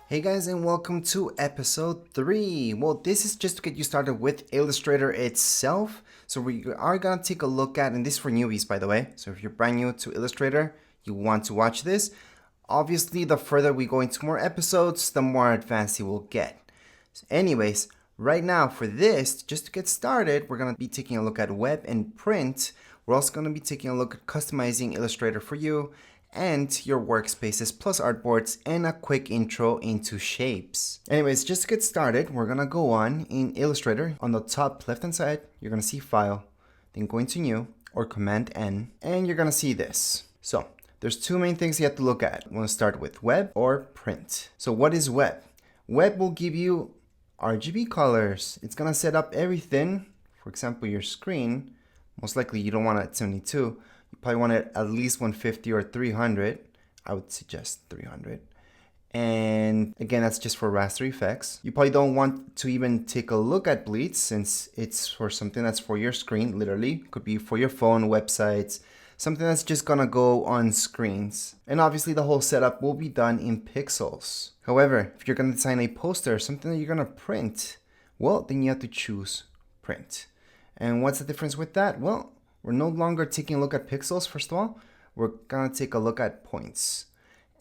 Hey guys, and welcome to episode 3. Well, this is just to get you started with Illustrator itself. So we are going to take a look at, and this is for newbies by the way, so if you're brand new to Illustrator, you want to watch this. Obviously, the further we go into more episodes, the more advanced you will get. So anyways, right now for this, just to get started, we're going to be taking a look at web and print. We're also going to be taking a look at customizing Illustrator for you and your workspaces plus artboards and a quick intro into shapes. Anyways, just to get started, we're gonna go on in Illustrator. On the top left hand side, you're gonna see File, then go into New or Command N, and you're gonna see this. So there's two main things you have to look at. You wanna start with web or print. So what is web? Web will give you RGB colors. It's gonna set up everything. For example, your screen, most likely you don't want it at 72. You probably want it at least 150 or 300. I would suggest 300. And again, that's just for raster effects. You probably don't want to even take a look at bleeds since it's for something that's for your screen, literally. Could be for your phone, websites, something that's just gonna go on screens. And obviously the whole setup will be done in pixels. However, if you're gonna design a poster, something that you're gonna print, well, then you have to choose print. And what's the difference with that? Well, we're no longer taking a look at pixels, first of all. We're gonna take a look at points.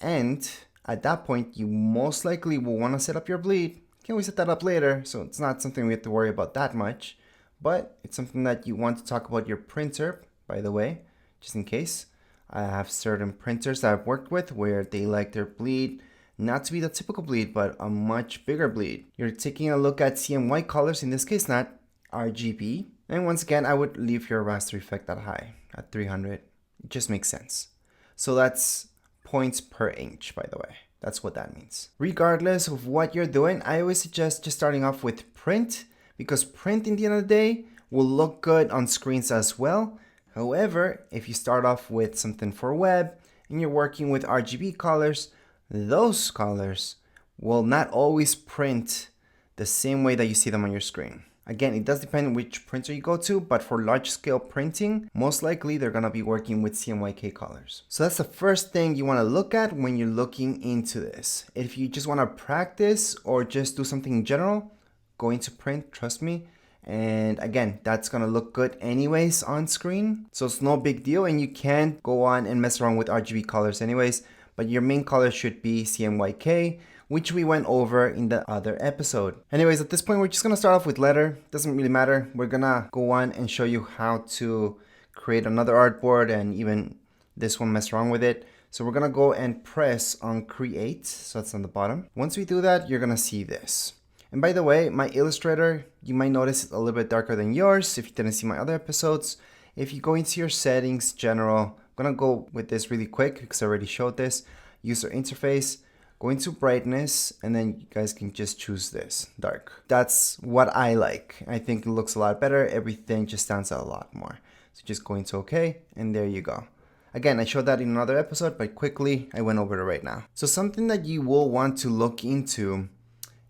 And at that point, you most likely will wanna set up your bleed. You can always set that up later, so it's not something we have to worry about that much. But it's something that you want to talk about your printer, by the way, just in case. I have certain printers that I've worked with where they like their bleed not to be the typical bleed, but a much bigger bleed. You're taking a look at CMY colors, in this case not RGB. And once again, I would leave your raster effect that high at 300. It just makes sense. So that's points per inch, by the way. That's what that means. Regardless of what you're doing, I always suggest just starting off with print, because print in the end of the day will look good on screens as well. However, if you start off with something for web and you're working with RGB colors, those colors will not always print the same way that you see them on your screen. Again, it does depend on which printer you go to, but for large scale printing, most likely they're gonna be working with CMYK colors. So that's the first thing you wanna look at when you're looking into this. If you just wanna practice or just do something in general, go into print, trust me. And again, that's gonna look good anyways on screen. So it's no big deal, and you can go on and mess around with RGB colors anyways, but your main color should be CMYK, which we went over in the other episode. Anyways, at this point, we're just gonna start off with letter. Doesn't really matter. We're gonna go on and show you how to create another artboard and even this one, mess around with it. So we're gonna go and press on create. So that's on the bottom. Once we do that, you're gonna see this. And by the way, my Illustrator, you might notice it's a little bit darker than yours if you didn't see my other episodes. If you go into your settings, general, I'm gonna go with this really quick because I already showed this. User interface. Go into brightness, and then you guys can just choose this, dark. That's what I like. I think it looks a lot better. Everything just stands out a lot more. So just go into OK, and there you go. Again, I showed that in another episode, but quickly, I went over it right now. So something that you will want to look into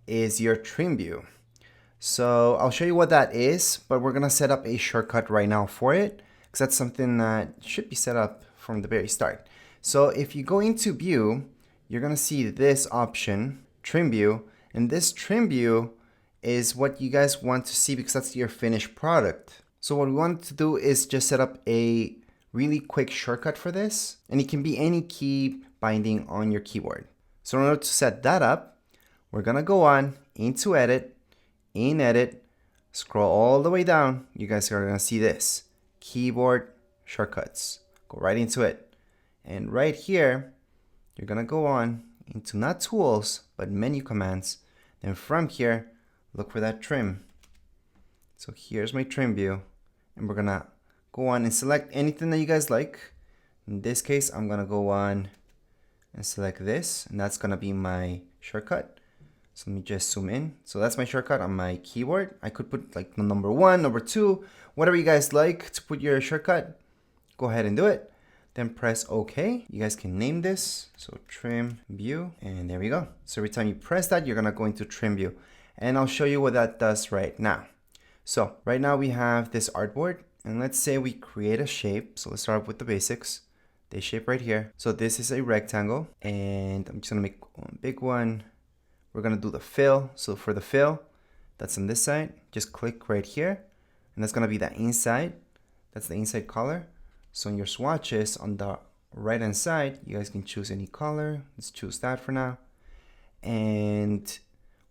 is your trim view. So I'll show you what that is, but we're gonna set up a shortcut right now for it, because that's something that should be set up from the very start. So if you go into view, you're gonna see this option, trim view, and this trim view is what you guys want to see because that's your finished product. So what we want to do is just set up a really quick shortcut for this, and it can be any key binding on your keyboard. So in order to set that up, we're gonna go on into edit, in edit, scroll all the way down. You guys are gonna see this, keyboard shortcuts. Go right into it. And right here, you're gonna go on into not tools, but menu commands. Then from here, look for that trim. So here's my trim view. And we're gonna go on and select anything that you guys like. In this case, I'm gonna go on and select this, and that's gonna be my shortcut. So let me just zoom in. So that's my shortcut on my keyboard. I could put like the number 1, number 2, whatever you guys like to put your shortcut. Go ahead and do it. Then press OK. You guys can name this. So trim view, and there we go. So every time you press that, you're gonna go into trim view. And I'll show you what that does right now. So right now we have this artboard, and let's say we create a shape. So let's start off with the basics. This shape right here. So this is a rectangle, and I'm just gonna make one big one, we're gonna do the fill. So for the fill, that's on this side, just click right here, and that's gonna be the inside. That's the inside color. So in your swatches on the right hand side, you guys can choose any color. Let's choose that for now. And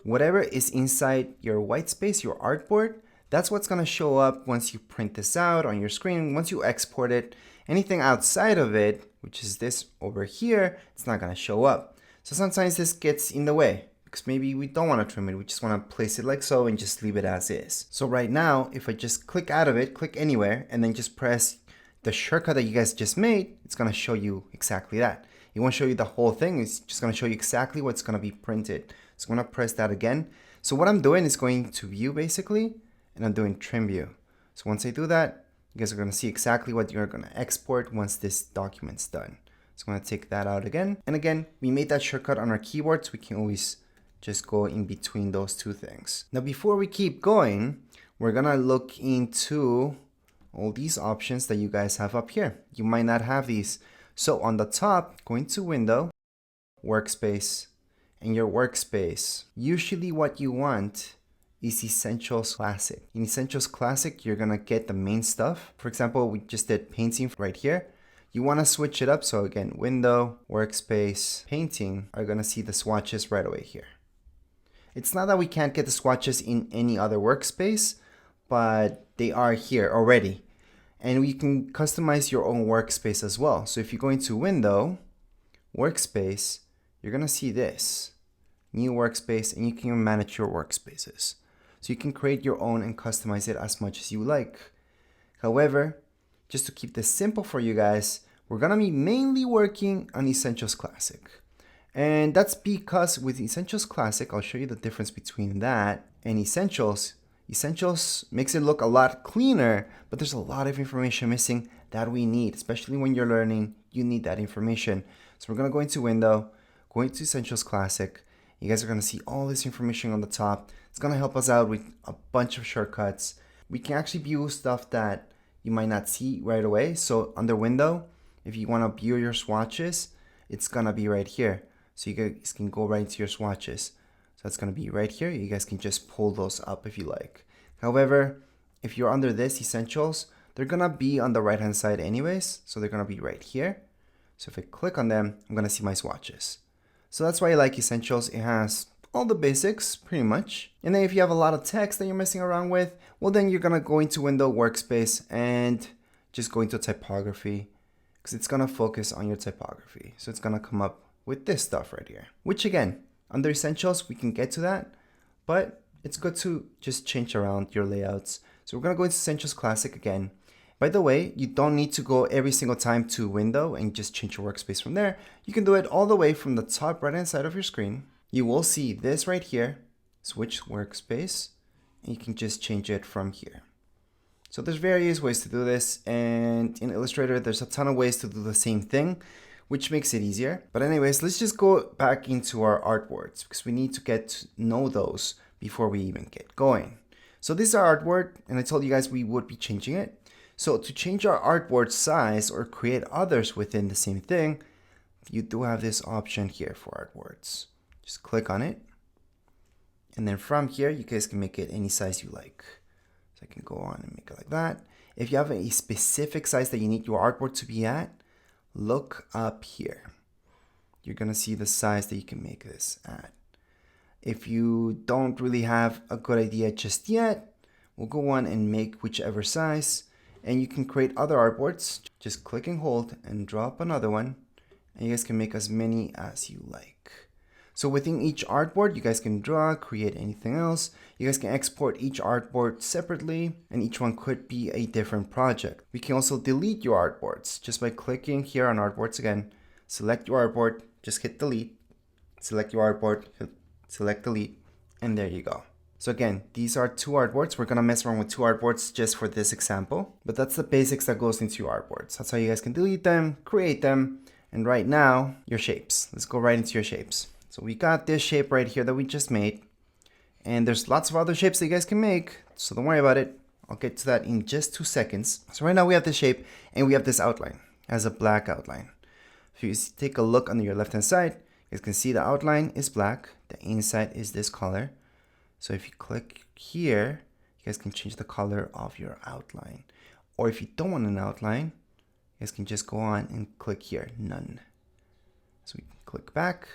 whatever is inside your white space, your artboard, that's what's gonna show up once you print this out on your screen. Once you export it, anything outside of it, which is this over here, it's not gonna show up. So sometimes this gets in the way because maybe we don't want to trim it. We just want to place it like so and just leave it as is. So right now, if I just click out of it, click anywhere, and then just press the shortcut that you guys just made, it's gonna show you exactly that. It won't show you the whole thing. It's just gonna show you exactly what's gonna be printed. So I'm gonna press that again. So what I'm doing is going to view basically, and I'm doing trim view. So once I do that, you guys are gonna see exactly what you're gonna export once this document's done. So I'm gonna take that out again. And again, we made that shortcut on our keyboard, so we can always just go in between those two things. Now, before we keep going, we're gonna look into all these options that you guys have up here. You might not have these. So on the top, going to Window, Workspace, and your workspace, usually what you want is Essentials Classic. In Essentials Classic, you're gonna get the main stuff. For example, we just did painting right here. You wanna switch it up. So again, Window, Workspace, Painting are gonna see the swatches right away here. It's not that we can't get the swatches in any other workspace, but they are here already. And you can customize your own workspace as well. So if you go into Window, Workspace, you're gonna see this, New Workspace, and you can manage your workspaces. So you can create your own and customize it as much as you like. However, just to keep this simple for you guys, we're gonna be mainly working on Essentials Classic. And that's because with Essentials Classic, I'll show you the difference between that and Essentials. Essentials makes it look a lot cleaner, but there's a lot of information missing that we need, especially when you're learning, you need that information. So we're gonna go into Window, go into Essentials Classic. You guys are gonna see all this information on the top. It's gonna help us out with a bunch of shortcuts. We can actually view stuff that you might not see right away. So under Window, if you wanna view your swatches, it's gonna be right here. So you guys can go right into your swatches. So that's gonna be right here. You guys can just pull those up if you like. However, if you're under this Essentials, they're gonna be on the right hand side anyways. So they're gonna be right here. So if I click on them, I'm gonna see my swatches. So that's why I like Essentials. It has all the basics pretty much. And then if you have a lot of text that you're messing around with, well then you're gonna go into Window, Workspace, and just go into Typography, because it's gonna focus on your typography. So it's gonna come up with this stuff right here, which again, under Essentials, we can get to that, but it's good to just change around your layouts. So we're gonna go into Essentials Classic again. By the way, you don't need to go every single time to Window and just change your workspace from there. You can do it all the way from the top right hand side of your screen. You will see this right here, switch workspace, and you can just change it from here. So there's various ways to do this, and in Illustrator, there's a ton of ways to do the same thing, which makes it easier. But anyways, let's just go back into our artboards because we need to get to know those before we even get going. So this is our artboard, and I told you guys we would be changing it. So to change our artboard size or create others within the same thing, you do have this option here for artboards. Just click on it. And then from here, you guys can make it any size you like. So I can go on and make it like that. If you have a specific size that you need your artboard to be at, look up here. You're gonna see the size that you can make this at. If you don't really have a good idea just yet, we'll go on and make whichever size, and you can create other artboards. Just click and hold and drop another one, and you guys can make as many as you like. So within each artboard, you guys can draw, create anything else. You guys can export each artboard separately, and each one could be a different project. We can also delete your artboards just by clicking here on Artboards again. Select your artboard, just hit delete. Select your artboard, select delete, and there you go. So again, these are two artboards. We're gonna mess around with two artboards just for this example, but that's the basics that goes into your artboards. That's how you guys can delete them, create them, and right now, your shapes. Let's go right into your shapes. So we got this shape right here that we just made, and there's lots of other shapes that you guys can make, so don't worry about it. I'll get to that in just 2 seconds. So right now we have this shape, and we have this outline as a black outline. If you take a look on your left hand side, you guys can see the outline is black. the inside is this color. So if you click here, you guys can change the color of your outline. Or if you don't want an outline, you guys can just go on and click here, none. So we can click back,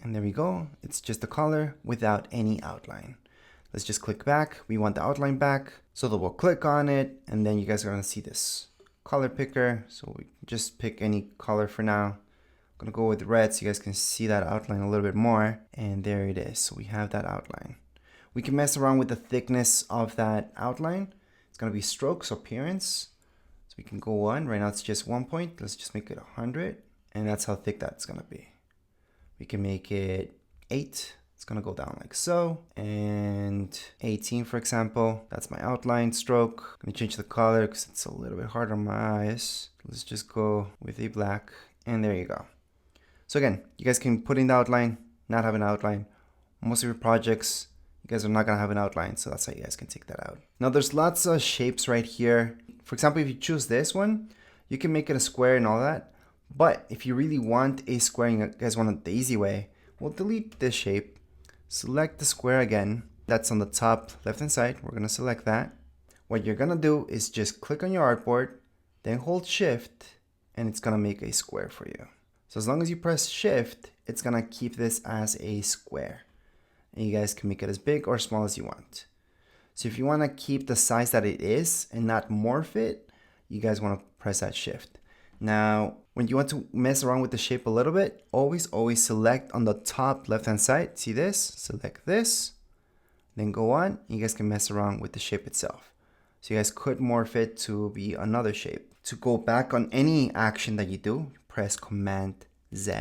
and there we go. It's just the color without any outline. Let's just click back. We want the outline back. So we'll click on it, and then you guys are gonna see this color picker. So we can just pick any color for now. I'm gonna go with red so you guys can see that outline a little bit more. And there it is. So we have that outline. We can mess around with the thickness of that outline. It's gonna be strokes or appearance. So we can go on. Right now it's just 1 point. Let's just make it 100. And that's how thick that's gonna be. We can make it 8. It's gonna go down like so. And 18, for example. That's my outline stroke. I'm gonna change the color because it's a little bit hard on my eyes. Let's just go with a black. And there you go. So again, you guys can put in the outline, not have an outline. Most of your projects, you guys are not gonna have an outline, so that's how you guys can take that out. Now there's lots of shapes right here. For example, if you choose this one, you can make it a square and all that. But if you really want a square and you guys want it the easy way, we'll delete this shape, select the square again. That's on the top left hand side. We're gonna select that. What you're gonna do is just click on your artboard, then hold shift, and it's gonna make a square for you. So as long as you press shift, it's gonna keep this as a square. And you guys can make it as big or small as you want. So if you wanna keep the size that it is and not morph it, you guys wanna press that shift. Now, when you want to mess around with the shape a little bit, always select on the top left-hand side. See this? Select this, then go on. You guys can mess around with the shape itself. So you guys could morph it to be another shape. To go back on any action that you do, press Command Z.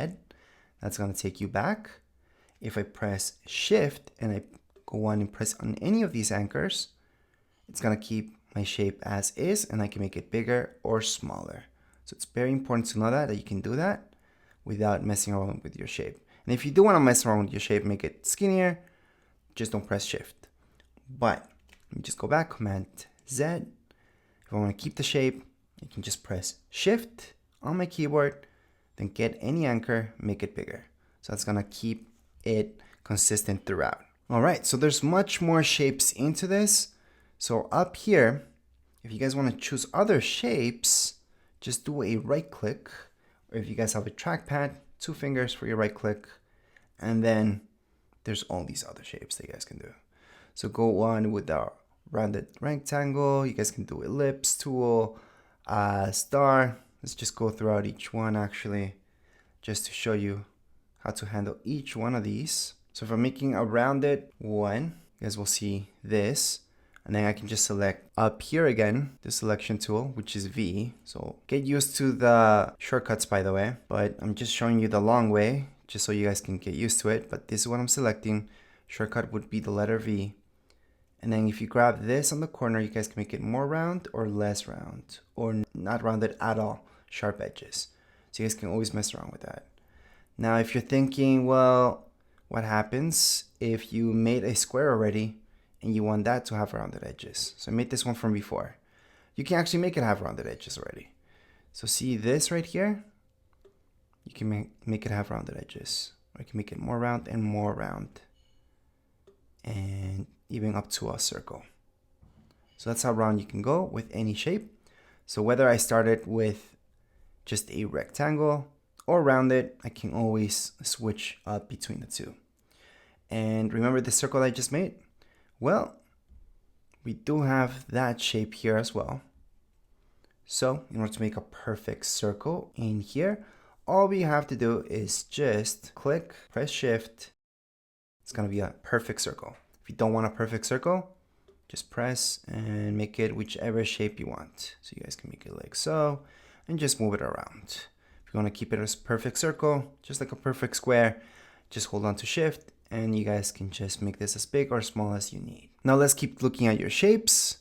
That's gonna take you back. If I press Shift and I go on and press on any of these anchors, it's gonna keep my shape as is, and I can make it bigger or smaller. So it's very important to know that you can do that without messing around with your shape. And if you do want to mess around with your shape, make it skinnier, just don't press shift. But let me just go back, Command Z. If I want to keep the shape, I can just press shift on my keyboard, then get any anchor, make it bigger. So that's gonna keep it consistent throughout. All right, so there's much more shapes into this. So up here, if you guys want to choose other shapes, just do a right click, or if you guys have a trackpad, 2 fingers for your right click, and then there's all these other shapes that you guys can do. So go on with the rounded rectangle, you guys can do ellipse tool, star. Let's just go throughout each one actually, just to show you how to handle each one of these. So if I'm making a rounded one, you guys will see this. And then I can just select up here again, the selection tool, which is V. So get used to the shortcuts, by the way, but I'm just showing you the long way, just so you guys can get used to it. But this is what I'm selecting. Shortcut would be the letter V. And then if you grab this on the corner, you guys can make it more round or less round, or not rounded at all, sharp edges. So you guys can always mess around with that. Now, if you're thinking, well, what happens if you made a square already and you want that to have rounded edges? So I made this one from before. You can actually make it have rounded edges already. So see this right here? You can make it have rounded edges. Or you can make it more round and more round. And even up to a circle. So that's how round you can go with any shape. So whether I started with just a rectangle or rounded, I can always switch up between the two. And remember the circle I just made? Well, we do have that shape here as well. So in order to make a perfect circle in here, all we have to do is just click, press shift. It's gonna be a perfect circle. If you don't want a perfect circle, just press and make it whichever shape you want. So you guys can make it like so and just move it around. If you want to keep it as a perfect circle, just like a perfect square, just hold on to shift and you guys can just make this as big or small as you need. Now let's keep looking at your shapes.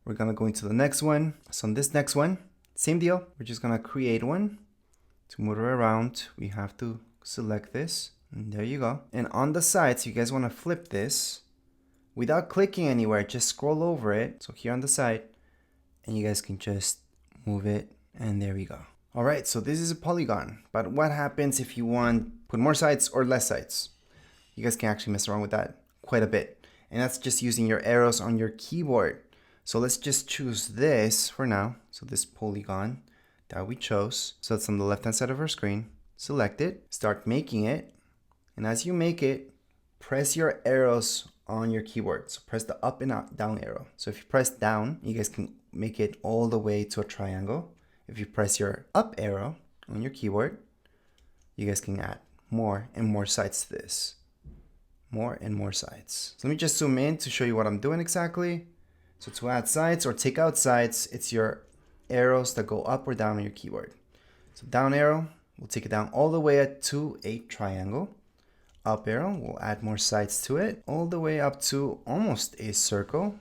We're gonna go into the next one. So on this next one, same deal. We're just gonna create one. To move it around, we have to select this. And there you go. And on the sides, you guys wanna flip this without clicking anywhere, just scroll over it. So here on the side, and you guys can just move it, and there we go. All right, so this is a polygon, but what happens if you want put more sides or less sides? you guys can actually mess around with that quite a bit. And that's just using your arrows on your keyboard. So let's just choose this for now. So this polygon that we chose. So it's on the left hand side of our screen. Select it, start making it. And as you make it, press your arrows on your keyboard. So press the up and down arrow. So if you press down, you guys can make it all the way to a triangle. If you press your up arrow on your keyboard, you guys can add more and more sides to this. More and more sides. So let me just zoom in to show you what I'm doing exactly. So to add sides or take out sides, it's your arrows that go up or down on your keyboard. So down arrow, we'll take it down all the way to a triangle. Up arrow, we'll add more sides to it, all the way up to almost a circle,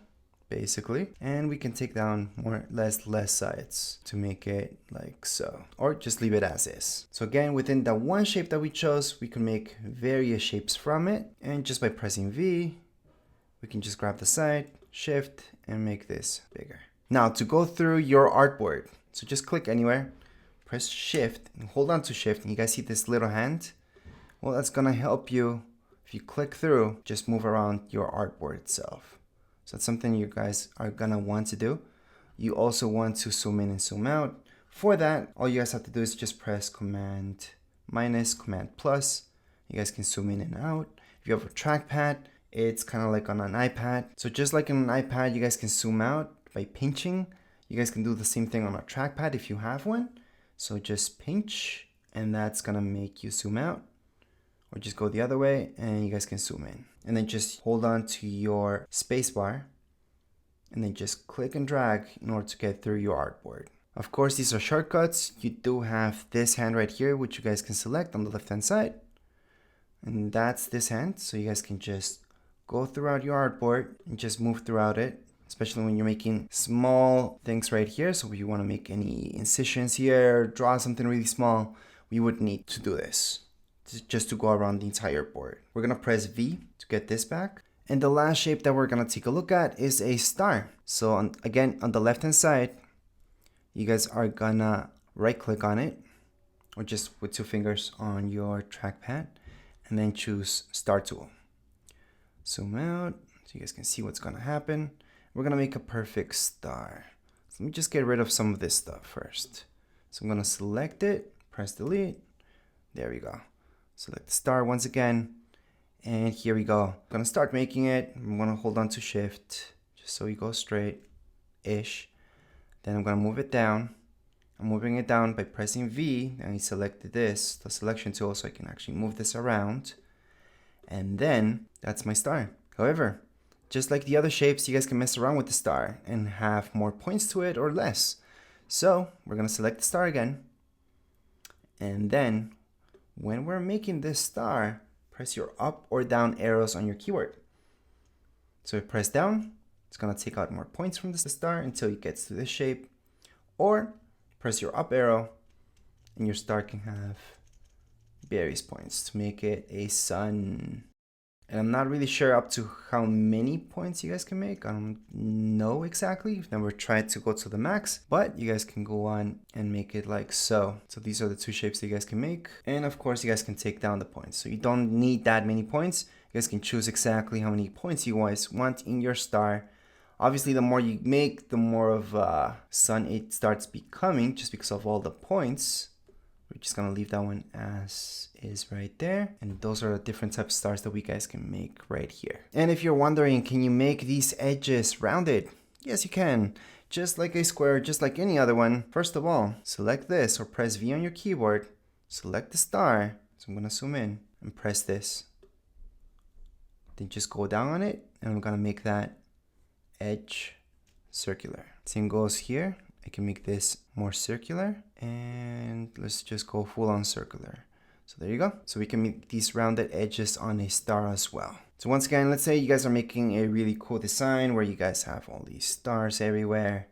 basically. And we can take down less sides to make it like so, or just leave it as is. So again, within the one shape that we chose, we can make various shapes from it. And just by pressing V, we can just grab the side, shift, and make this bigger. Now to go through your artboard, so just click anywhere, press shift and hold on to shift, and you guys see this little hand? Well, that's gonna help you, if you click through, just move around your artboard itself. So that's something you guys are gonna want to do. You also want to zoom in and zoom out. For that, all you guys have to do is just press Command minus, Command plus. You guys can zoom in and out. If you have a trackpad, it's kind of like on an iPad. So just like on an iPad, you guys can zoom out by pinching. You guys can do the same thing on a trackpad if you have one. So just pinch, and that's gonna make you zoom out. Or just go the other way and you guys can zoom in. And then just hold on to your spacebar and then just click and drag in order to get through your artboard. Of course, these are shortcuts. You do have this hand right here, which you guys can select on the left hand side. And that's this hand. So you guys can just go throughout your artboard and just move throughout it, especially when you're making small things right here. So if you want to make any incisions here, draw something really small, we would need to do this. Just to go around the entire board. We're gonna press V to get this back. And the last shape that we're gonna take a look at is a star. So again, on the left hand side, you guys are gonna right click on it, or just with 2 fingers on your trackpad, and then choose Star Tool. Zoom out so you guys can see what's gonna happen. We're gonna make a perfect star. So let me just get rid of some of this stuff first. So I'm gonna select it, press delete. There we go. Select the star once again, and here we go. I'm gonna start making it. I'm gonna hold on to shift, just so you go straight-ish. Then I'm gonna move it down. I'm moving it down by pressing V, and I selected this, the selection tool, so I can actually move this around. And then, that's my star. However, just like the other shapes, you guys can mess around with the star and have more points to it or less. So, we're gonna select the star again. And then, when we're making this star, press your up or down arrows on your keyboard. So if you press down, it's gonna take out more points from the star until it gets to this shape. Or press your up arrow and your star can have various points to make it a sun. And I'm not really sure up to how many points you guys can make. I don't know exactly. I've never tried to go to the max, but you guys can go on and make it like so. So these are the 2 shapes that you guys can make. And of course, you guys can take down the points. So you don't need that many points. You guys can choose exactly how many points you guys want in your star. Obviously, the more you make, the more of a sun it starts becoming, just because of all the points. We're just gonna leave that one as is right there. And those are the different types of stars that we guys can make right here. And if you're wondering, can you make these edges rounded? Yes, you can. Just like a square, just like any other one. First of all, select this or press V on your keyboard. Select the star. So I'm gonna zoom in and press this. Then just go down on it, and I'm gonna make that edge circular. Same goes here. I can make this more circular, and let's just go full on circular. So there you go. So we can make these rounded edges on a star as well. So once again, let's say you guys are making a really cool design where you guys have all these stars everywhere,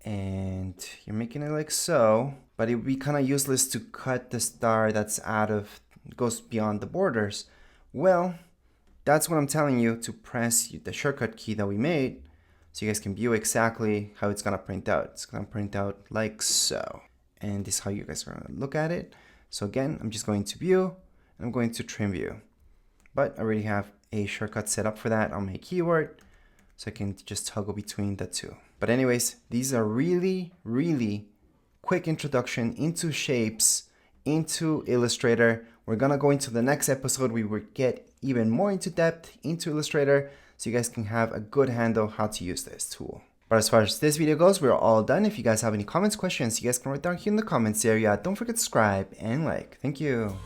and you're making it like so, but it would be kind of useless to cut the star that's goes beyond the borders. Well, that's what I'm telling you, to press the shortcut key that we made, so you guys can view exactly how it's gonna print out. It's gonna print out like so. And this is how you guys are gonna look at it. So again, I'm just going to view, and I'm going to trim view. but I already have a shortcut set up for that on my keyboard, so I can just toggle between the two. But anyways, these are really, really quick introduction into shapes, into Illustrator. We're gonna go into the next episode. We will get even more into depth into Illustrator, so you guys can have a good handle how to use this tool. But as far as this video goes, we're all done. If you guys have any comments, questions, you guys can write down here in the comments area. Don't forget to subscribe and like. Thank you.